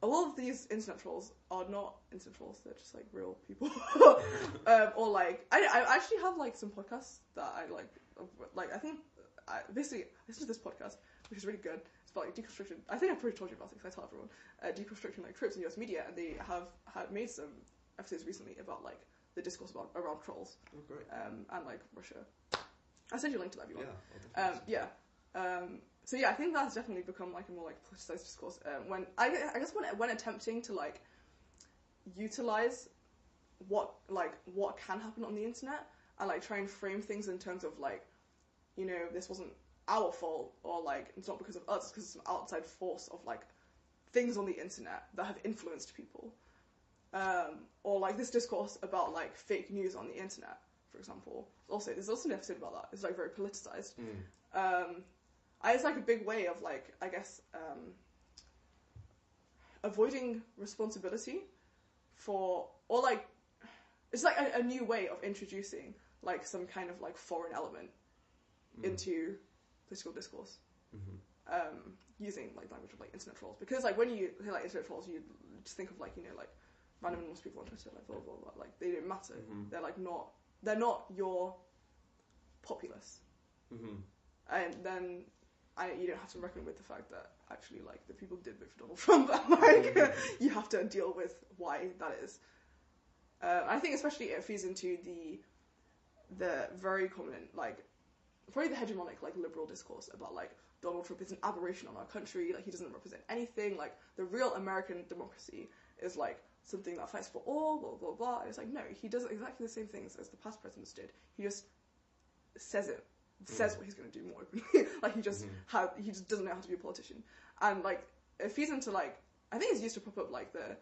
a lot of these internet trolls are not internet trolls, they're just like real people. Or like, I actually have like some podcasts that I like I think, basically, this is this podcast, which is really good. It's about like deconstruction. I think I've probably told you about it because I tell everyone. Deconstructing like tropes in US media, and they have made some episodes recently about like the discourse around trolls. Oh, great. And like Russia. I'll send you a link to that if you want. Yeah. So yeah, I think that's definitely become like a more like politicized discourse. When I guess when attempting to like utilize what can happen on the internet and like try and frame things in terms of like, you know, this wasn't our fault, or like it's not because of us, it's because it's an outside force of like things on the internet that have influenced people. Or like this discourse about like fake news on the internet, for example. There's also an episode about that. It's like very politicized. It's like a big way of like, I guess, avoiding responsibility for, or like, it's like a new way of introducing like some kind of like foreign element into political discourse. Using like language of like internet trolls, because like when you hear like internet trolls, you just think of like, you know, like random anonymous people on Twitter, like blah blah blah. Like they don't matter. They're like they're not your populace. And then you don't have to reckon with the fact that actually like the people did vote for Donald Trump, and like you have to deal with why that is. I think especially it feeds into the very common like probably the hegemonic like liberal discourse about like Donald Trump is an aberration on our country, like he doesn't represent anything, like the real American democracy is like something that fights for all, blah blah blah. And it's like, no, he does exactly the same things as the past presidents did. He just says what he's going to do more openly. Like he just doesn't know how to be a politician, and like it feeds into like, I think it's used to prop up like the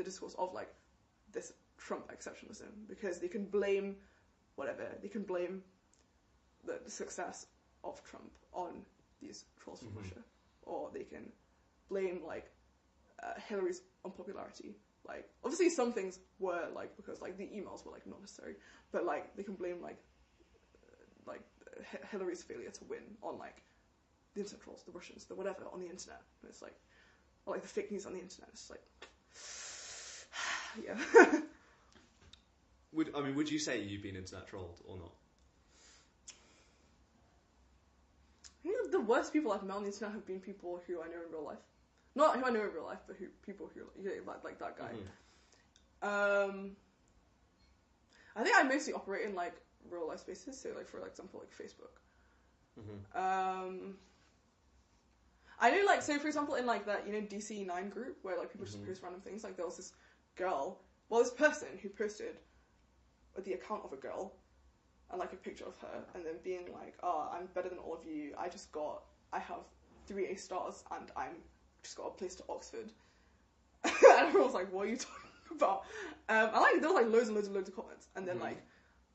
discourse of like this Trump exceptionalism, because they can blame the success of Trump on these trolls from Russia, or they can blame like Hillary's unpopularity. Like obviously some things were like because like the emails were like not necessary, but like they can blame like Hillary's failure to win on like the internet trolls, the Russians, the whatever on the internet. And it's like, or like the fake news on the internet. It's like, yeah. Would you say you've been internet trolled or not? I think the worst people I've met on the internet have been people who I know in real life. Not who I know in real life, but people who like that guy. I think I mostly operate in like real life spaces, so like for example like Facebook. I know like, so for example in like that, you know, DC9 group where like people just post random things, like there was this this person who posted the account of a girl and like a picture of her, and then being like, oh, I'm better than all of you, I have 3 A stars and I'm just got a place to Oxford. And everyone was like, what are you talking about? And like there was like loads and loads and loads of comments, and then like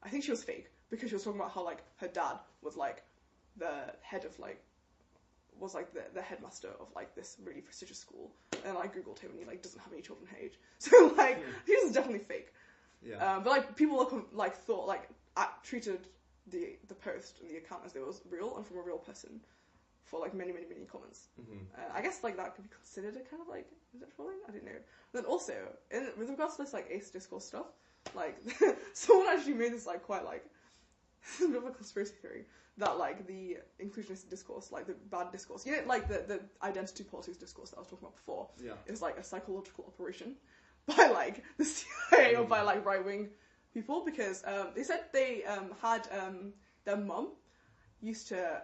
I think she was fake, because she was talking about how like her dad was like the head of like the headmaster of like this really prestigious school, and I googled him and he like doesn't have any children her age, so like he was definitely fake. But like people like thought like treated the post and the account as though it was real and from a real person for like many comments. I guess like that could be considered a kind of like, is it trolling? I don't know. But then also with regards to this like ace discourse stuff, like someone actually made this like quite like a bit of a conspiracy theory that like the inclusionist discourse, like the bad discourse, you know, like the identity politics discourse that I was talking about before, is like a psychological operation by like the CIA or by like right wing people, because they said they had their mum used to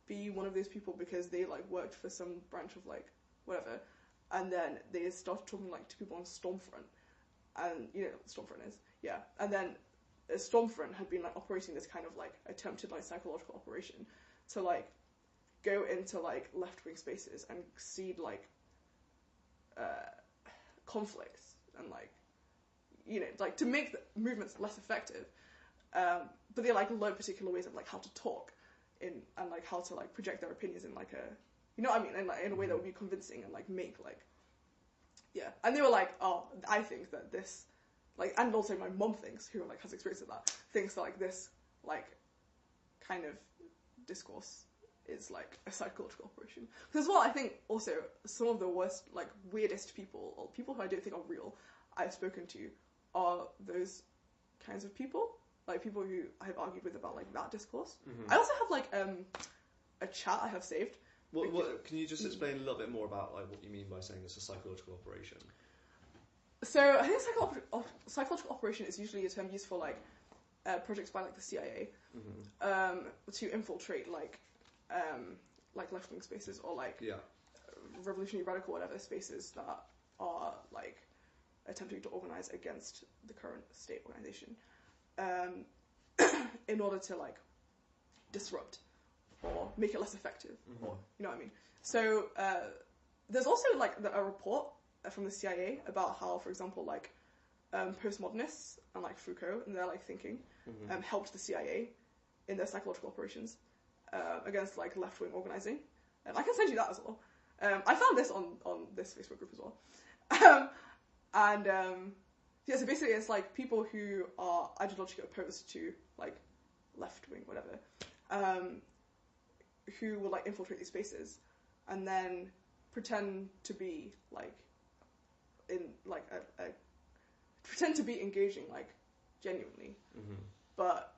be one of those people because they like worked for some branch of like whatever, and then they started talking like to people on Stormfront, and you know what Stormfront is, and then Stormfront had been like operating this kind of like attempted like psychological operation to like go into like left-wing spaces and seed like conflicts and like, you know, like to make the movements less effective, but they like learn particular ways of like how to talk in and like how to like project their opinions in like a, you know what I mean, and like in a way that would be convincing and like make like, and they were like, oh, I think that this, like, and also my mum thinks, who like has experience of that, thinks that like this like kind of discourse is like a psychological operation. Because as well, I think also some of the worst, like weirdest people, or people who I don't think are real, I've spoken to, are those kinds of people. Like people who I've argued with about like that discourse. I also have like a chat I have saved. What can you just explain a little bit more about like what you mean by saying it's a psychological operation? So I think psychological operation is usually a term used for like projects by like the CIA to infiltrate like left-wing spaces or like revolutionary radical whatever spaces that are like attempting to organize against the current state organization in order to like disrupt or make it less effective, or you know what I mean. So there's also like a report from the CIA about how, for example, like postmodernists and like Foucault and their like thinking helped the CIA in their psychological operations against like left-wing organizing. I can send you that as well. I found this on this Facebook group as well. So basically it's like people who are ideologically opposed to like left-wing whatever, who will like infiltrate these spaces and then pretend to be like in like pretend to be engaging like genuinely, but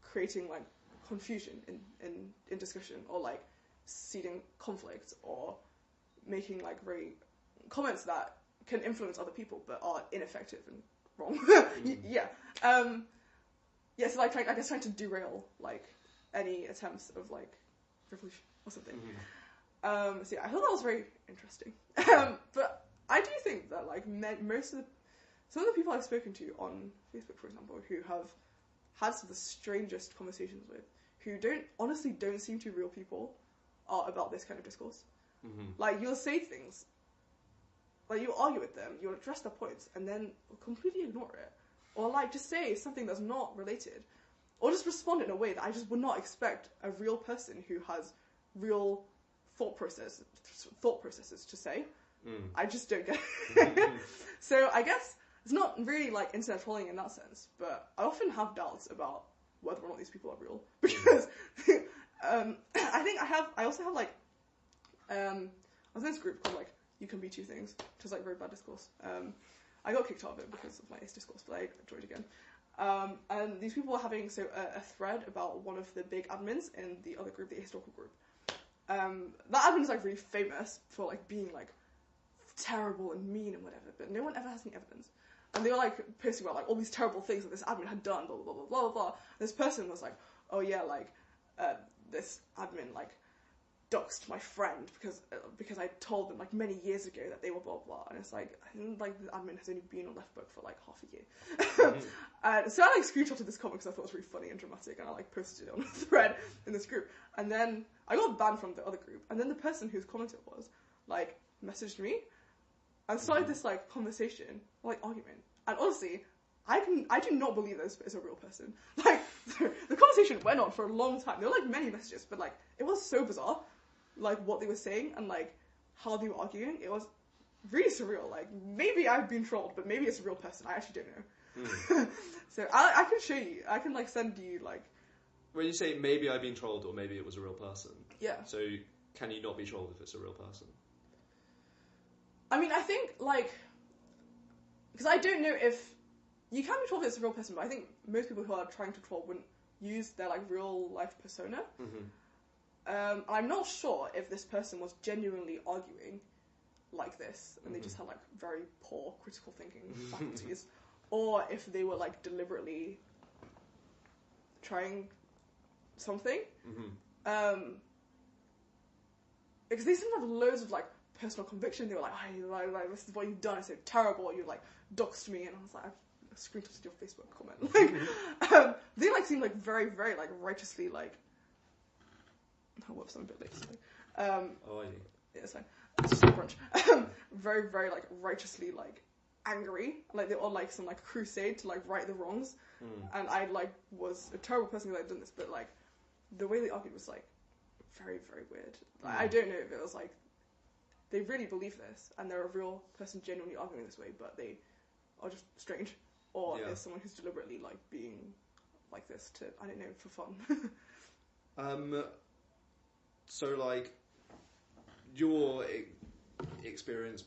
creating like confusion in discussion, or like seeding conflict, or making like very comments that can influence other people but are ineffective and wrong. So like I guess trying to derail like any attempts of like revolution or something. So yeah, I thought that was very interesting. But I do think that like some of the people I've spoken to on Facebook, for example, who have had some of the strangest conversations with, who honestly don't seem to be real people, are about this kind of discourse. Like you'll say things, like you argue with them, you'll address their points, and then completely ignore it, or like just say something that's not related, or just respond in a way that I just would not expect a real person who has real thought processes to say. I just don't get it. So I guess it's not really like internet trolling in that sense, but I often have doubts about whether or not these people are real, because I also have like I was in this group called like You Can Be Two Things, which is like very bad discourse. I got kicked out of it because of my ace discourse, but I joined again. And these people were having a thread about one of the big admins in the other group, the historical group. That admin is like really famous for like being like terrible and mean and whatever, but no one ever has any evidence. And they were like posting about like all these terrible things that this admin had done, blah blah blah blah blah blah. This person was like, oh yeah, like this admin like doxed my friend because I told them like many years ago that they were blah blah. And it's like, I think like the admin has only been on Left Book for like half a year. So I like screenshotted this comment because I thought it was really funny and dramatic, and I like posted it on a thread in this group. And then I got banned from the other group, and then the person whose comment it was like messaged me and started this like conversation, like argument. And honestly, I do not believe this is a real person. Like the conversation went on for a long time. There were like many messages, but like it was so bizarre, like what they were saying and like how they were arguing. It was really surreal. Like maybe I've been trolled, but maybe it's a real person. I actually don't know. So I can show you. I can like send you like. When you say maybe I've been trolled or maybe it was a real person. Yeah. So can you not be trolled if it's a real person? I mean, I think like, because I don't know if you can be trolled if it's a real person, but I think most people who are trying to troll wouldn't use their like real life persona. I'm not sure if this person was genuinely arguing like this and they just had like very poor critical thinking faculties, or if they were like deliberately trying something. Because they seem to have loads of like personal conviction. They were like, oh, this is what you've done, it's so terrible, you like doxed me, and I was like, I've screenshotted your Facebook comment. Like, they like seem like very, very like righteously like. Oh, whoops, I'm a bit late. Sorry. Oh, are you? Yeah, it's fine. It's just brunch. Very, very like righteously like angry. Like they were on like some like crusade to like right the wrongs. And I like was a terrible person because I'd done this, but like the way they argued was like very, very weird. Like, I don't know if it was like they really believe this and they're a real person genuinely arguing this way, but they are just strange, or there's someone who's deliberately like being like this to, I don't know, for fun. So, like, your experience